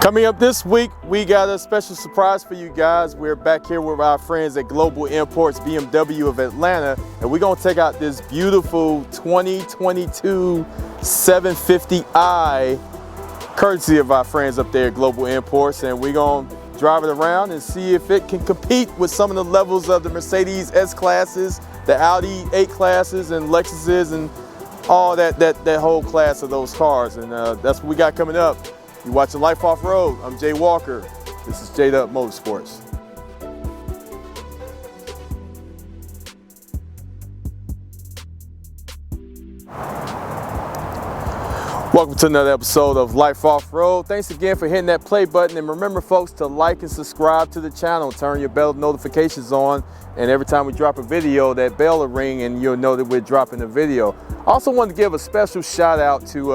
Coming up this week, we got a special surprise for you guys. We're back here with our friends at Global Imports BMW of Atlanta, and we're gonna take out this beautiful 2022 750i, courtesy of our friends up there at Global Imports, and we're gonna drive it around and see if it can compete with some of the levels of the Mercedes S-classes, the Audi 8 classes, and Lexuses, and all that whole class of those cars. And that's what we got coming up. You're watching Life Off-Road. I'm Jay Walker. This is Jade Up Motorsports. Welcome to another episode of Life Off-Road. Thanks again for hitting that play button. And remember, folks, to like and subscribe to the channel. Turn your bell notifications on. And every time we drop a video, that bell will ring and you'll know that we're dropping a video. I also want to give a special shout out to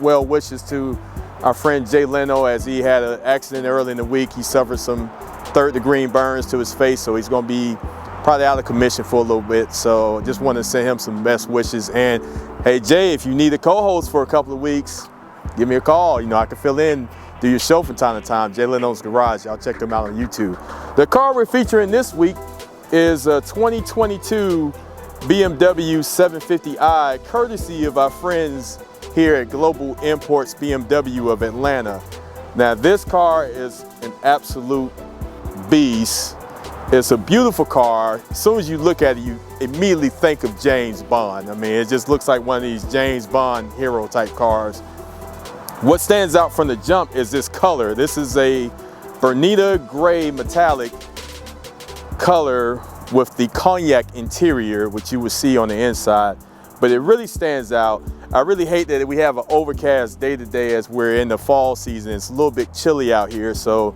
well wishes to our friend Jay Leno, as he had an accident early in the week. He suffered some third-degree burns to his face, so he's going to be probably out of commission for a little bit. So just want to send him some best wishes. And hey, Jay, if you need a co-host for a couple of weeks, give me a call. You know, I can fill in, do your show from time to time. Jay Leno's Garage. Y'all check them out on YouTube. The car we're featuring this week is a 2022 BMW 750i, courtesy of our friends here at Global Imports BMW of Atlanta. Now, this car is an absolute beast. It's a beautiful car. As soon as you look at it, you immediately think of James Bond. I mean, it just looks like one of these James Bond hero type cars. What stands out from the jump is this color. This is a Bernita gray metallic color with the cognac interior, which you will see on the inside, but it really stands out. I really hate that we have an overcast day today as we're in the fall season. It's a little bit chilly out here, so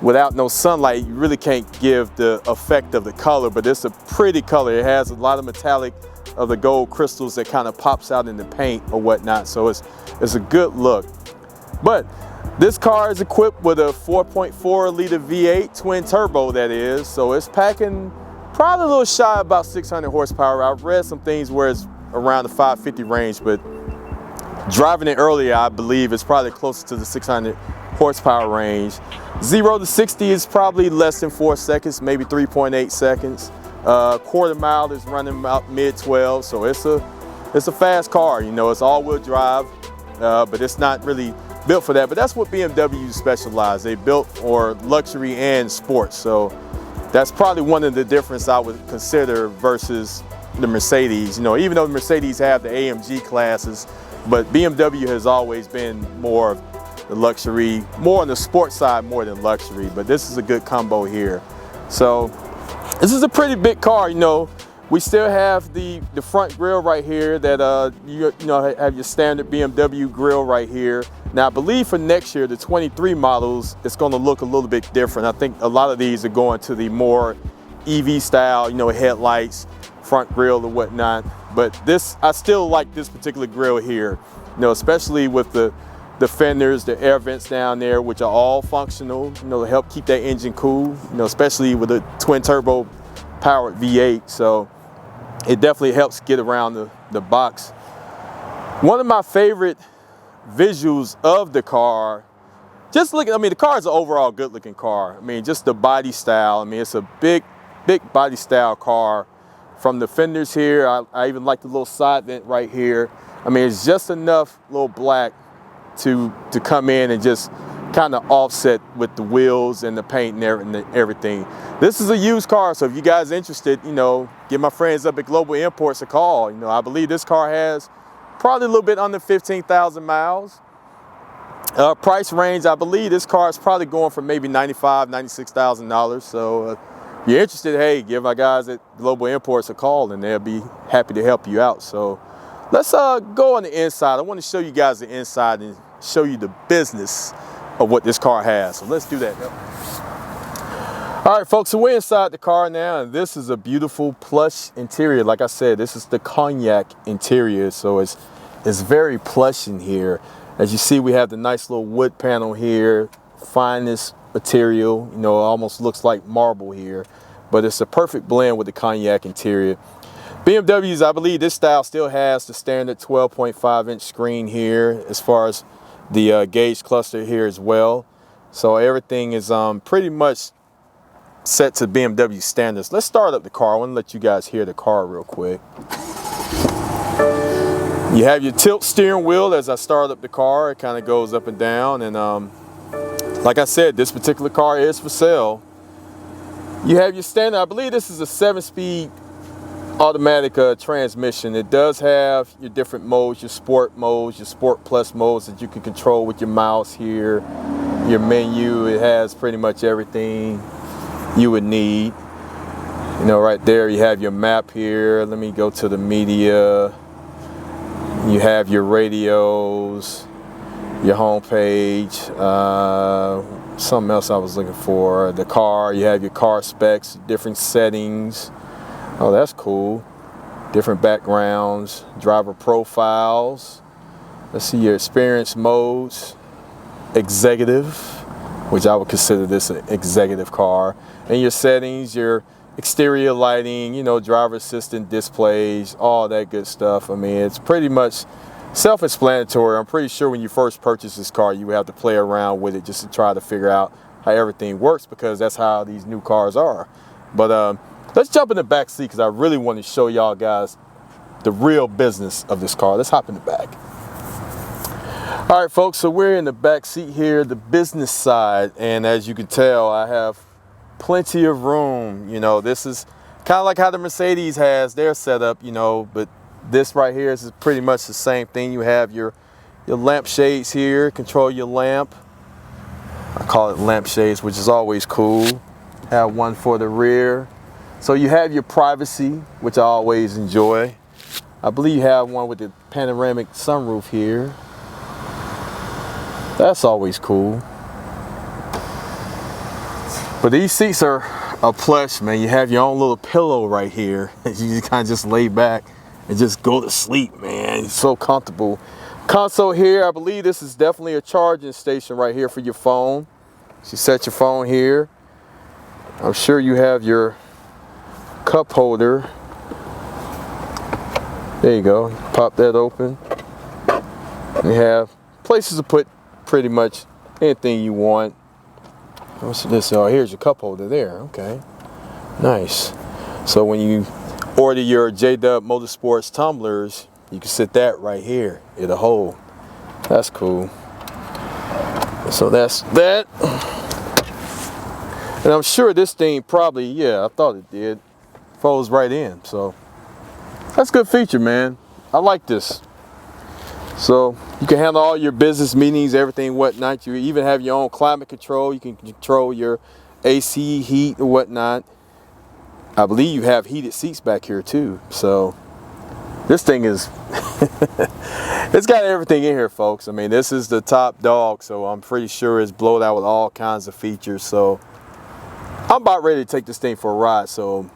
without no sunlight, you really can't give the effect of the color, but it's a pretty color. It has a lot of metallic of the gold crystals that kind of pops out in the paint or whatnot, so it's a good look. But this car is equipped with a 4.4 liter V8 twin turbo, that is, so it's packing probably a little shy of about 600 horsepower. I've read some things where it's around the 550 range, but driving it earlier, I believe it's probably closer to the 600 horsepower range. 0 to 60 is probably less than 4 seconds, maybe 3.8 seconds. Quarter mile is running about mid 12, so it's a fast car. You know, it's all-wheel drive, but it's not really built for that. But that's what BMW specialize. They built for luxury and sports, so that's probably one of the differences I would consider versus the Mercedes. You know, even though the Mercedes have the AMG classes, but BMW has always been more of the luxury, more on the sports side more than luxury, but this is a good combo here. So this is a pretty big car. You know, we still have the front grille right here that you know, have your standard BMW grille right here. Now, I believe for next year, the 23 models, it's going to look a little bit different. I think a lot of these are going to the more EV style, you know, headlights, front grille or whatnot. But this, I still like this particular grille here, you know, especially with the fenders, the air vents down there, which are all functional, you know, to help keep that engine cool, you know, especially with a twin turbo powered V8. So it definitely helps get around the box. One of my favorite visuals of the car, just looking, I mean, the car is an overall good looking car. I mean, just the body style. I mean, it's a big body style car. From the fenders here, I even like the little side vent right here. I mean, it's just enough little black to come in and just kind of offset with the wheels and the paint and everything. This is a used car, so if you guys are interested, you know, give my friends up at Global Imports a call. You know, I believe this car has probably a little bit under 15,000 miles. Price range, I believe this car is probably going for maybe $95,000, $96,000. So if you're interested, hey, give my guys at Global Imports a call and they'll be happy to help you out. So let's go on the inside. I want to show you guys the inside and show you the business of what this car has. So let's do that. All right, folks, so we're inside the car now, and this is a beautiful plush interior. Like I said, this is the cognac interior, so it's very plush in here. As you see, we have the nice little wood panel here, finest material, you know, it almost looks like marble here, but it's a perfect blend with the cognac interior. BMWs, I believe this style still has the standard 12.5-inch screen here as far as the gauge cluster here as well. So everything is pretty much set to BMW standards. Let's start up the car. I want to let you guys hear the car real quick. You have your tilt steering wheel. As I start up the car, it kind of goes up and down. And like I said, this particular car is for sale. You have your standard, I believe this is a 7-speed automatic transmission. It does have your different modes, your sport modes, your sport plus modes that you can control with your mouse here. Your menu, it has pretty much everything you would need. You know, right there you have your map here. Let me go to the media. You have your radios, your home page, something else I was looking for. The car, you have your car specs, different settings. Oh, that's cool. Different backgrounds, driver profiles. Let's see your experience modes. Executive, which I would consider this an executive car. And your settings, your exterior lighting, you know, driver assistant displays, all that good stuff. I mean, it's pretty much self-explanatory. I'm pretty sure when you first purchase this car, you have to play around with it just to try to figure out how everything works, because that's how these new cars are. But let's jump in the back seat, because I really want to show y'all guys the real business of this car. Let's hop in the back. All right, folks, so we're in the back seat here, the business side, and as you can tell, I have plenty of room. You know, this is kind of like how the Mercedes has their setup, you know, but this right here is pretty much the same thing. You have your lamp shades here, control your lamp. I call it lamp shades, which is always cool. Have one for the rear. So you have your privacy, which I always enjoy. I believe you have one with the panoramic sunroof here. That's always cool. But these seats are plush, man. You have your own little pillow right here. You just kind of just lay back and just go to sleep, man. It's so comfortable. Console here, I believe this is definitely a charging station right here for your phone. So you set your phone here. I'm sure you have your cup holder. There you go. Pop that open. You have places to put pretty much anything you want. What's this? Oh, here's your cup holder there. Okay, nice. So when you order your J-Dub Motorsports tumblers, you can sit that right here. It'll hold. That's cool. So that's that. And I'm sure this thing probably, yeah, I thought it did, folds right in. So that's a good feature, man. I like this. So you can handle all your business meetings, everything, whatnot. You even have your own climate control. You can control your AC, heat, or whatnot. I believe you have heated seats back here too. So this thing is, it's got everything in here, folks. I mean, this is the top dog, so I'm pretty sure it's blowed out with all kinds of features. So I'm about ready to take this thing for a ride. So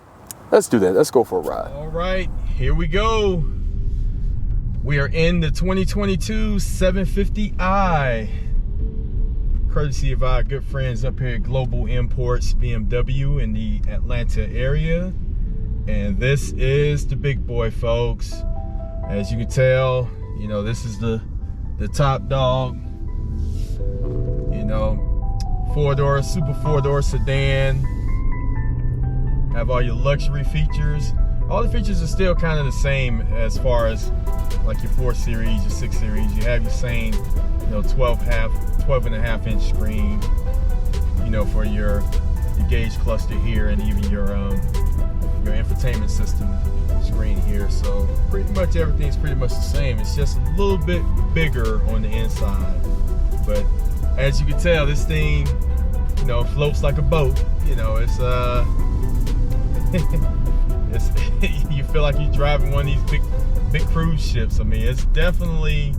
let's do that. Let's go for a ride. All right, here we go. We are in the 2022 750i, courtesy of our good friends up here at Global Imports BMW in the Atlanta area. And this is the big boy, folks. As you can tell, you know, this is the top dog. You know, four-door, super four-door sedan. Have all your luxury features. All the features are still kind of the same as far as like your 4 Series, your 6 Series. You have your same, you know, 12.5 inch screen, you know, for your gauge cluster here, and even your infotainment system screen here. So pretty much everything's pretty much the same. It's just a little bit bigger on the inside. But as you can tell, this thing, you know, floats like a boat. You know, it's you feel like you're driving one of these big cruise ships. I mean, it's definitely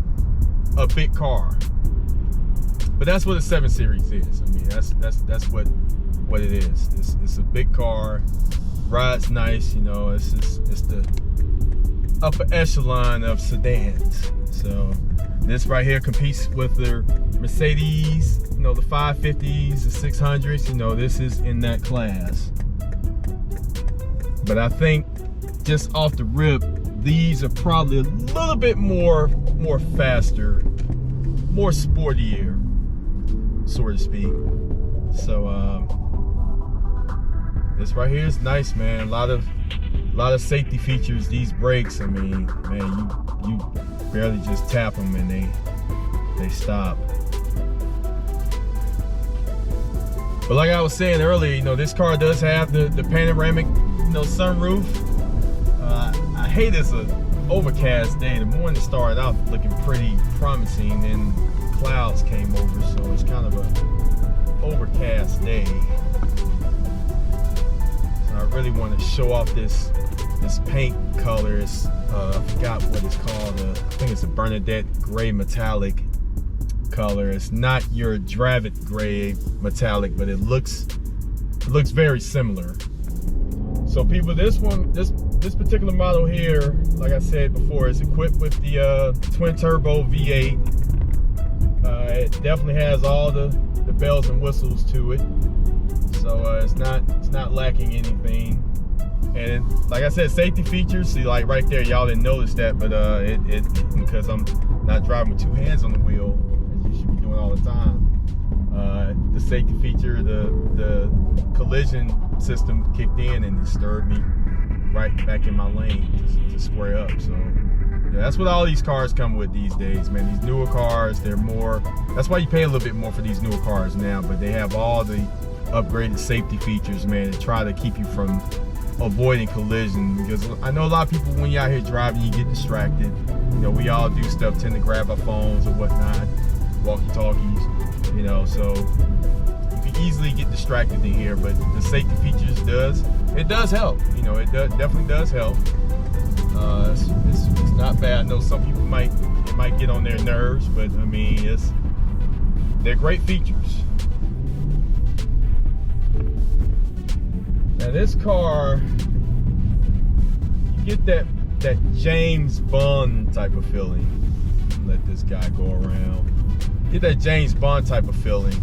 a big car. But that's what a 7 Series is. I mean, that's what it is. It's a big car. Rides nice, you know. It's the upper echelon of sedans. So this right here competes with the Mercedes, you know, the 550s, the 600s. You know, this is in that class. But I think just off the rip, these are probably a little bit more faster, more sportier. so to speak. So this right here is nice, man. A lot of safety features. These brakes, I mean, man, you barely just tap them and they stop. But like I was saying earlier, you know, this car does have the panoramic, you know, sunroof. I hate it's an overcast day. The morning started out looking pretty promising, then clouds came over, so it's kind of a overcast day. So I really want to show off this paint color. It's, I forgot what it's called. I think it's a Bernadette gray metallic color. It's not your Dravit gray metallic, but it looks very similar. So people, this particular model here, like I said before, is equipped with the twin turbo V8. It definitely has all the bells and whistles to it, so it's not lacking anything. And like I said, safety features, see, like right there, y'all didn't notice that, but because I'm not driving with two hands on the wheel, as you should be doing all the time. The safety feature, the collision system kicked in and it stirred me right back in my lane to square up. So yeah, that's what all these cars come with these days, man. These newer cars, they're more, that's why you pay a little bit more for these newer cars now, but they have all the upgraded safety features, man, to try to keep you from avoiding collision. Because I know a lot of people, when you're out here driving, you get distracted. You know, we all do stuff, tend to grab our phones or whatnot, walkie-talkies, you know, so you can easily get distracted in here, but the safety features does help. You know, it definitely does help. It's not bad. I know some people might get on their nerves, but I mean, they're great features. Now this car, you get that James Bond type of feeling. Let this guy go around. Get that James Bond type of feeling.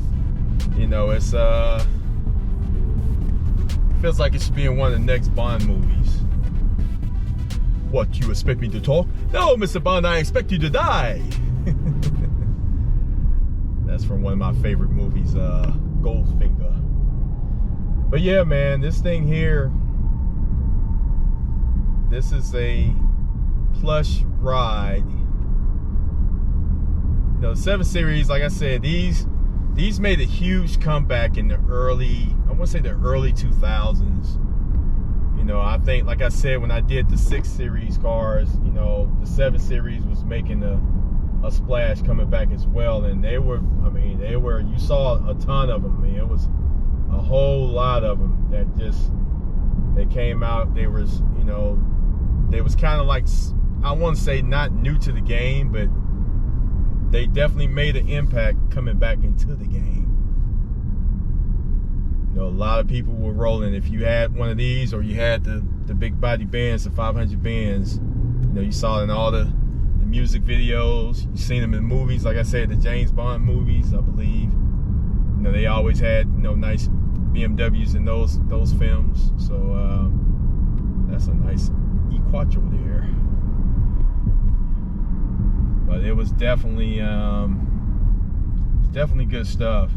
You know, it's feels like it should be in one of the next Bond movies. What, you expect me to talk? No, Mr. Bond, I expect you to die. That's from one of my favorite movies, Goldfinger. But yeah, man, this thing here, this is a plush ride. You know, the 7 Series, like I said, these made a huge comeback in the early, I want to say the early 2000s. You know, I think, like I said, when I did the 6 Series cars, you know, the 7 Series was making a splash coming back as well. And they were, I mean, you saw a ton of them, man. It was a whole lot of them that they came out. They was, you know, they was kind of like, I want to say not new to the game, but they definitely made an impact coming back into the game. You know, a lot of people were rolling. If you had one of these, or you had the big body Benz, the 500 Benz, you know, you saw it in all the music videos. You seen them in movies, like I said, the James Bond movies, I believe. You know, they always had, you know, nice BMWs in those films. So that's a nice E-Quattro there. But it was definitely good stuff.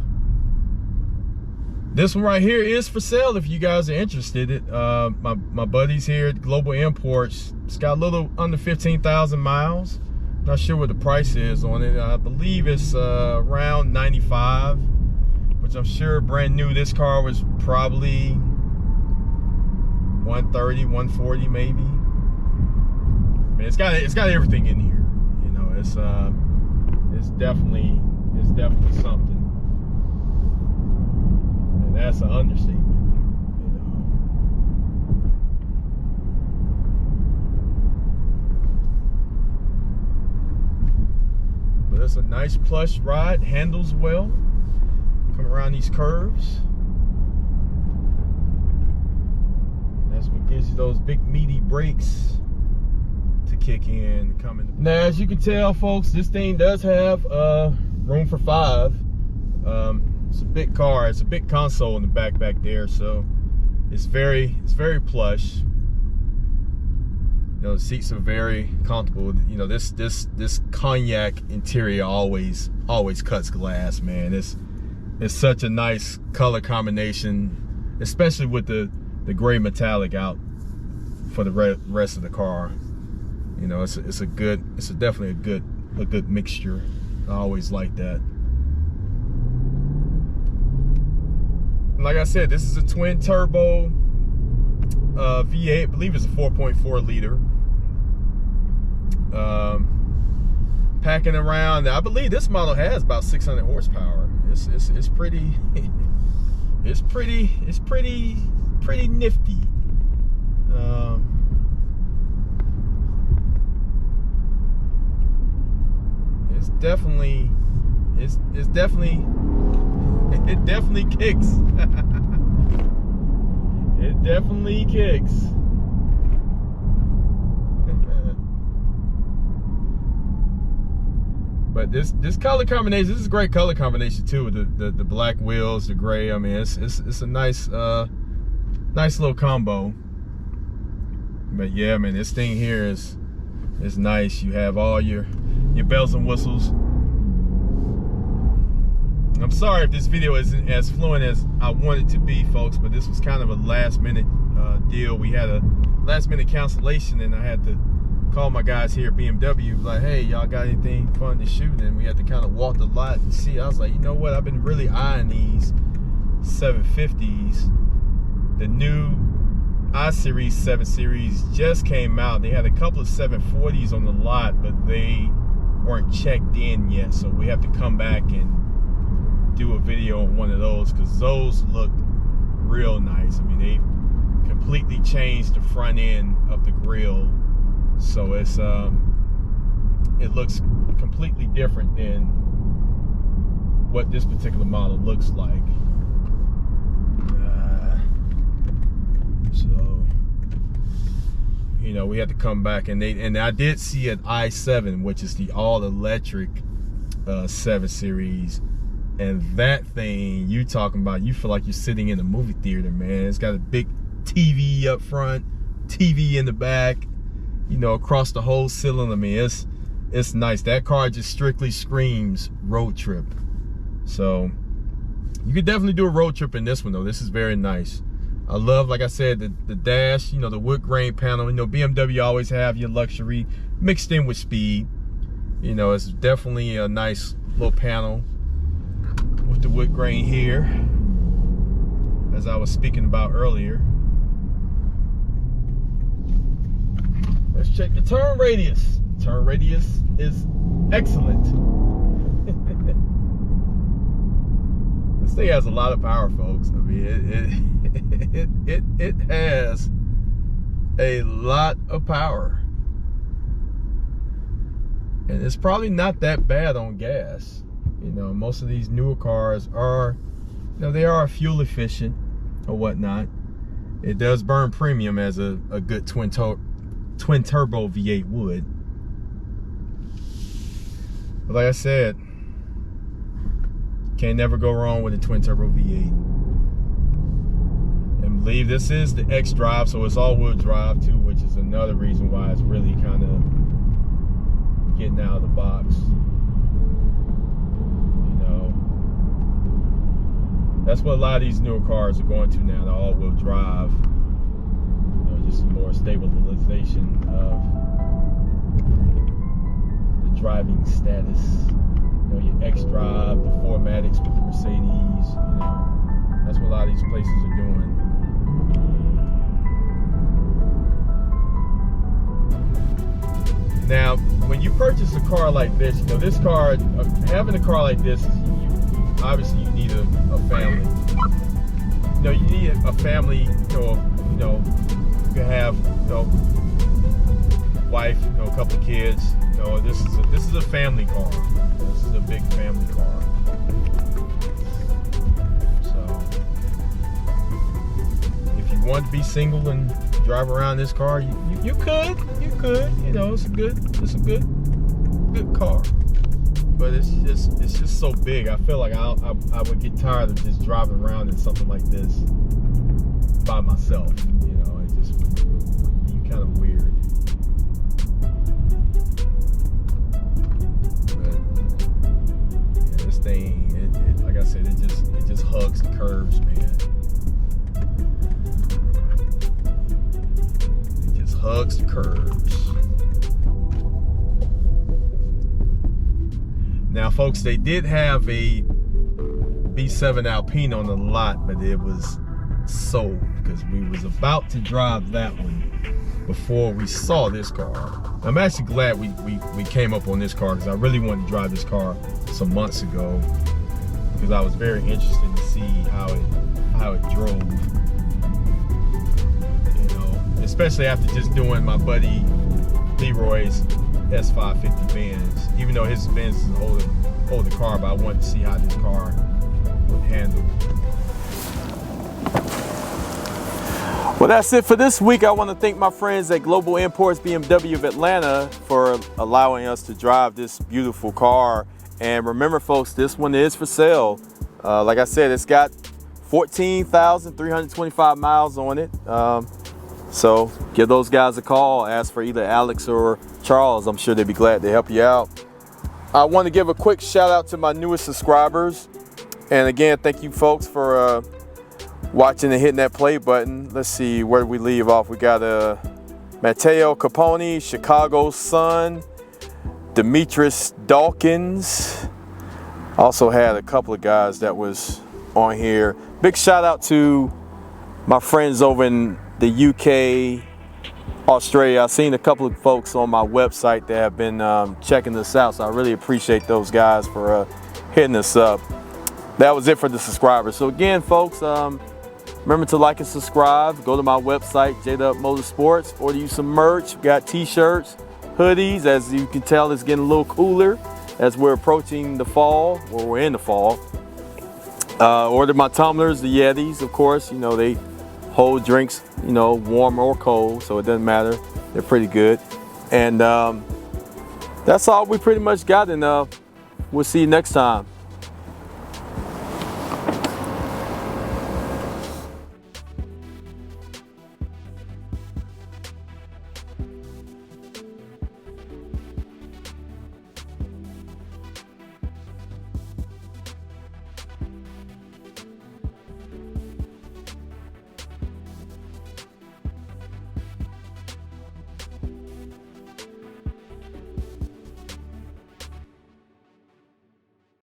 This one right here is for sale if you guys are interested. My buddies here at Global Imports, it's got a little under 15,000 miles. Not sure what the price is on it. I believe it's around 95, which I'm sure brand new. This car was probably 130, 140 maybe. I mean, it's got everything in here. You know, it's definitely something. That's an understatement, you know. But it's a nice plush ride, handles well. Come around these curves. That's what gives you those big meaty brakes to kick in. Now, as you can tell, folks, this thing does have room for 5. It's a big car. It's a big console in the back there, so it's very plush. You know, the seats are very comfortable. You know, this cognac interior always cuts glass, man. it's such a nice color combination, especially with the gray metallic out for the rest of the car. You know, it's definitely a good mixture. I always like that. Like I said, this is a twin turbo V8. I believe it's a 4.4 liter. Packing around, I believe this model has about 600 horsepower. It's pretty it's pretty nifty. It definitely kicks. It definitely kicks. But this color combination, this is a great color combination too, with the black wheels, the gray. I mean, it's a nice nice little combo. But yeah, man, this thing here is nice. You have all your bells and whistles. I'm sorry if this video isn't as fluent as I want it to be, folks, but this was kind of a last minute deal. We had a last minute cancellation, and I had to call my guys here at BMW, like, hey, y'all got anything fun to shoot? And we had to kind of walk the lot and see. I was like, you know what, I've been really eyeing these 750s. The new I-Series 7 Series just came out. They had a couple of 740s on the lot, but they weren't checked in yet, so we have to come back and do a video on one of those, because those look real nice. I mean, they completely changed the front end of the grille, so it's it looks completely different than what this particular model looks like. So, you know, we had to come back, and I did see an i7, which is the all-electric 7 Series. And that thing you talking about, you feel like you're sitting in a movie theater, man. It's got a big TV up front, TV in the back, you know, across the whole ceiling. I mean, it's nice. That car just strictly screams road trip. So you could definitely do a road trip in this one, though. This is very nice. I love, like I said, the dash, you know, the wood grain panel. You know, BMW always have your luxury mixed in with speed. You know, it's definitely a nice little panel with the wood grain here, as I was speaking about earlier. Let's check the turn radius. Turn radius is excellent. This thing has a lot of power, folks. I mean, it has a lot of power, and it's probably not that bad on gas. You know, most of these newer cars are, you know, they are fuel efficient or whatnot. It does burn premium, as a good twin turbo V8 would. But like I said, can't never go wrong with a twin turbo V8. And I believe this is the X drive, so it's all-wheel drive too, which is another reason why it's really kind of getting out of the box. That's what a lot of these newer cars are going to now, the all-wheel drive. You know, just more stabilization of the driving status. You know, your X-Drive, the 4MATICs with the Mercedes, you know. That's what a lot of these places are doing. Now, when you purchase a car like this, you know, this car, having a car like this, obviously you need a family. You know, you need a family, you know, you can have, you know, wife, you know, a couple of kids. You know, this is a family car. This is a big family car. So if you want to be single and drive around this car, you could. You know, it's a good car. But it's just so big. I feel like I would get tired of just driving around in something like this by myself. You know, it just would be kind of weird. But yeah, this thing, like I said, it hugs the curves, man. It just hugs the curves. Now, folks, they did have a B7 Alpine on the lot, but it was sold because we was about to drive that one before we saw this car. I'm actually glad we came up on this car because I really wanted to drive this car some months ago because I was very interested to see how it drove. You know, especially after just doing my buddy Leroy's S550 Benz. Even though his Benz is an older car, but I wanted to see how this car would handle. Well, that's it for this week. I want to thank my friends at Global Imports BMW of Atlanta for allowing us to drive this beautiful car. And remember, folks, this one is for sale. Like I said, it's got 14,325 miles on it. So give those guys a call. Ask for either Alex or Charles. I'm sure they'd be glad to help you out. I want to give a quick shout out to my newest subscribers. And again, thank you folks for watching and hitting that play button. Let's see, where did we leave off? We got Matteo Capone, Chicago Sun, Demetrius Dawkins. Also had a couple of guys that was on here. Big shout out to my friends over in the UK, Australia. I've seen a couple of folks on my website that have been checking this out, so I really appreciate those guys for hitting us up. That was it for the subscribers. So again, folks, remember to like and subscribe. Go to my website, J-Dub Motorsports. Order you some merch. We got t-shirts, hoodies. As you can tell, it's getting a little cooler as we're approaching the fall, or we're in the fall. Order my tumblers, the Yetis, of course. You know, they hold drinks, you know, warm or cold, so it doesn't matter. They're pretty good. And that's all we pretty much got, and we'll see you next time.